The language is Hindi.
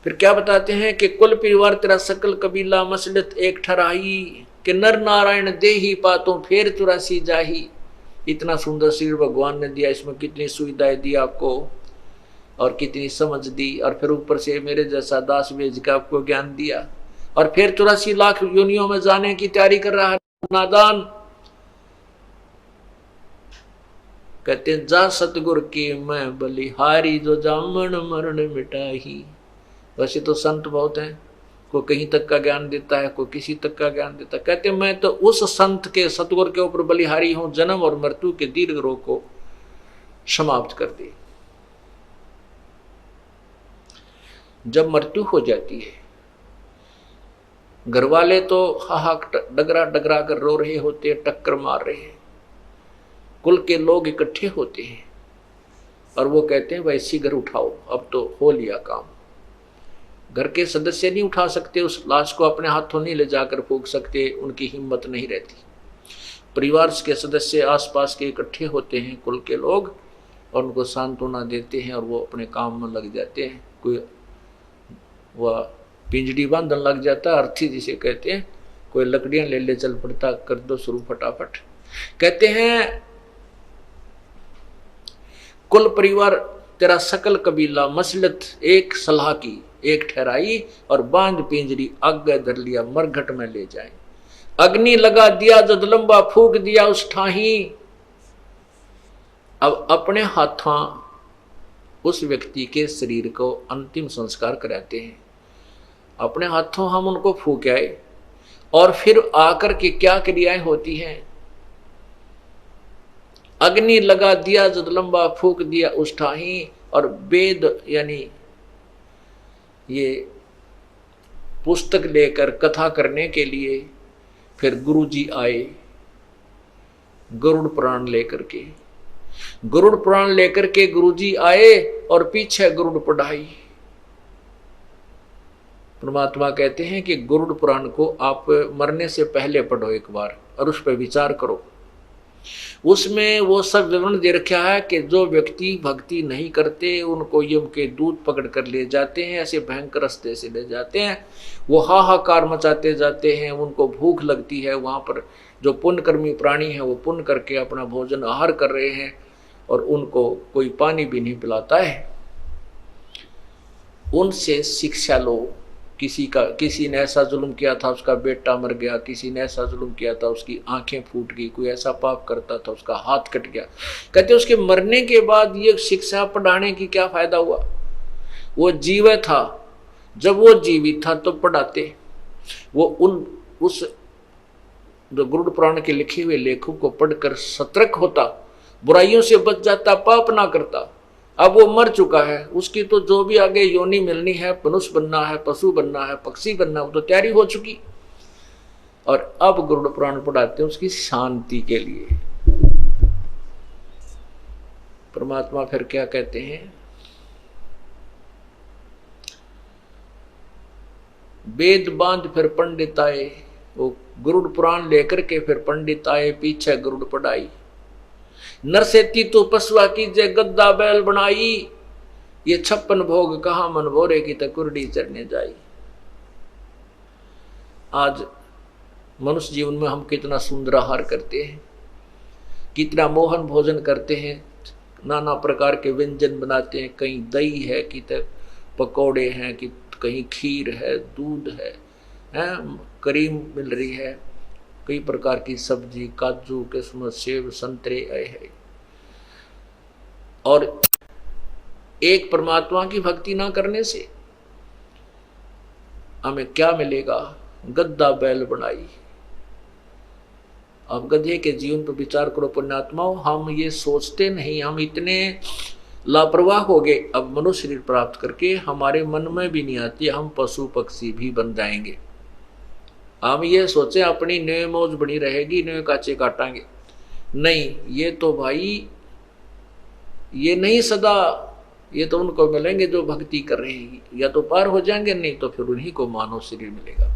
फिर क्या बताते हैं कि कुल परिवार तेरा सकल कबीला मसलत एक ठराही, कि नर नारायण दे ही पातों फेर 84 जाही। इतना सुंदर शरीर भगवान ने दिया, इसमें कितनी सुविधाएं दी आपको और कितनी समझ दी, और फिर ऊपर से मेरे जैसा दास भेज के आपको ज्ञान दिया, और फिर 84 लाख योनियों में जाने की तैयारी कर रहा है नादान। कहते हैं जा सतगुर की मैं बलिहारी, जो जामन मरण मिटाही। वैसे तो संत बहुत हैं, कोई कहीं तक का ज्ञान देता है, कोई किसी तक का ज्ञान देता है। कहते हैं मैं तो उस संत के सतगुर के ऊपर बलिहारी हूं, जन्म और मृत्यु के दीर्घ रोग को समाप्त कर दी। जब मृत्यु हो जाती है, घर वाले तो हाहा डगरा डगरा कर रो रहे होते हैं, टक्कर मार रहे हैं, कुल के लोग इकट्ठे होते हैं और वो कहते हैं वैसी घर उठाओ, अब तो हो लिया काम। घर के सदस्य नहीं उठा सकते, उस लाश को अपने हाथों नहीं ले जाकर फूंक सकते, उनकी हिम्मत नहीं रहती। परिवार के सदस्य आसपास के इकट्ठे होते हैं, कुल के लोग, और उनको सांत्वना देते हैं और वो अपने काम में लग जाते हैं। कोई वह पिंजड़ी बांधन लग जाता, अर्थी जिसे कहते हैं, कोई लकड़ियां ले ले चल पड़ता, कर दो शुरू फटाफट। कहते हैं कुल परिवार तेरा सकल कबीला मसलत एक सलाह की एक ठहराई, और बांध पिंजरी आगे धर लिया मरघट में ले जाए। अग्नि लगा दिया जद लंबा फूक दिया उस ठाही। अब अपने हाथों उस व्यक्ति के शरीर को अंतिम संस्कार कराते हैं, अपने हाथों हम उनको फूक आए, और फिर आकर के क्या क्रियाएं होती हैं। अग्नि लगा दिया जद लंबा फूक दिया उस ठाही, और वेद यानी ये पुस्तक लेकर कथा करने के लिए फिर गुरुजी आए, गरुड़ पुराण लेकर के। गरुड़ पुराण लेकर के गुरुजी आए और पीछे गरुड़ पढ़ाई। परमात्मा कहते हैं कि गरुड़ पुराण को आप मरने से पहले पढ़ो एक बार, और उस पर विचार करो। उसमें वो सब विवरण दे रखा है कि जो व्यक्ति भक्ति नहीं करते उनको यम के दूत पकड़ कर ले जाते हैं, ऐसे भयंकर रास्ते से ले जाते हैं, वो हाहाकार मचाते जाते हैं, उनको भूख लगती है। वहां पर जो पुण्यकर्मी प्राणी हैं वो पुण्य करके अपना भोजन आहार कर रहे हैं, और उनको कोई पानी भी नहीं पिलाता है। उनसे शिक्षा लो। किसी ने ऐसा जुल्म किया था, उसका बेटा मर गया, किसी ने ऐसा जुल्म किया था, उसकी आंखें फूट गई, कोई ऐसा पाप करता था, उसका हाथ कट गया। कहते उसके मरने के बाद ये शिक्षा पढ़ाने की क्या फायदा हुआ। वो जीवित था, जब वो जीवित था तो पढ़ाते। वो उस जो गरुड़ पुराण के लिखे हुए लेखों को पढ़कर सतर्क होता, बुराइयों से बच जाता, पाप ना करता। अब वो मर चुका है, उसकी तो जो भी आगे योनि मिलनी है, मनुष्य बनना है, पशु बनना है, पक्षी बनना है, वो तो तैयारी हो चुकी। और अब गरुड़ पुराण पढ़ाते हैं उसकी शांति के लिए। परमात्मा फिर क्या कहते हैं, वेद बांध फिर पंडित आए। वो गरुड़ पुराण लेकर के फिर पंडित आए, पीछे गरुड़ पढ़ाई। नरसेती तो पशुआ की जय गद्दा बैल बनाई, ये 56 भोग कहा मन भोरे की तकुरडी चढ़ने जाई। आज मनुष्य जीवन में हम कितना सुंदर आहार करते हैं, कितना मोहन भोजन करते हैं, नाना प्रकार के व्यंजन बनाते हैं। कहीं दही है, कि पकौड़े हैं, कि कहीं खीर है, दूध है, क्रीम मिल रही है, कई प्रकार की सब्जी, काजू, किस्मत, सेब, संतरे आए हैं। और एक परमात्मा की भक्ति ना करने से हमें क्या मिलेगा। गद्दा बैल बनाई। अब गधे के जीवन पर विचार करो पुण्यात्माओं। हम ये सोचते नहीं, हम इतने लापरवाह हो गए। अब मनुष्य शरीर प्राप्त करके हमारे मन में भी नहीं आती हम पशु पक्षी भी बन जाएंगे। हम ये सोचे अपनी नए मौज बनी रहेगी, नए काचे काटांगे। नहीं, ये तो भाई ये नहीं सदा, ये तो उनको मिलेंगे जो भक्ति कर रहे हैं, या तो पार हो जाएंगे, नहीं तो फिर उन्हीं को मानव शरीर मिलेगा।